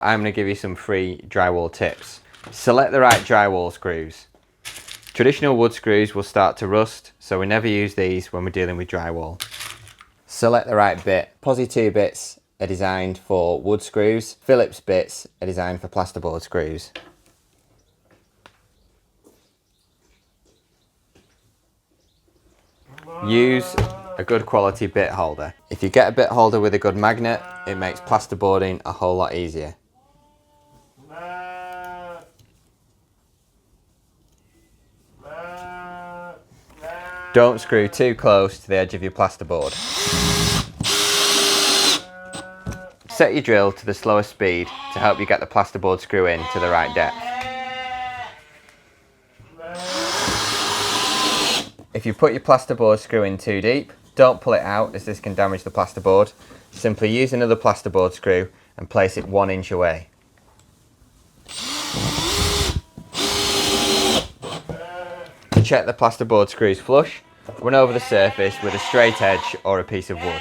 I'm going to give you some free drywall tips. Select the right drywall screws. Traditional wood screws will start to rust, so we never use these when we're dealing with drywall. Select the right bit. Posi 2 bits are designed for wood screws. Phillips bits are designed for plasterboard screws. Use a good quality bit holder. If you get a bit holder with a good magnet, it makes plasterboarding a whole lot easier. Don't screw too close to the edge of your plasterboard. Set your drill to the slowest speed to help you get the plasterboard screw in to the right depth. If you put your plasterboard screw in too deep, don't pull it out as this can damage the plasterboard. Simply use another plasterboard screw and place it 1 inch away. To check the plasterboard screws flush, run over the surface with a straight edge or a piece of wood.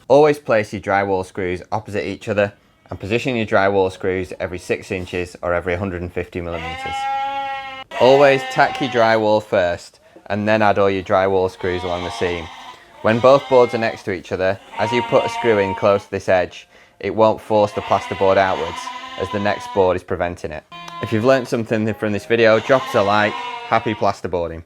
Always place your drywall screws opposite each other and position your drywall screws every 6 inches or every 150 millimeters. Always tack your drywall first and then add all your drywall screws along the seam. When both boards are next to each other, as you put a screw in close to this edge, it won't force the plasterboard outwards as the next board is preventing it. If you've learnt something from this video, drop us a like. Happy plasterboarding.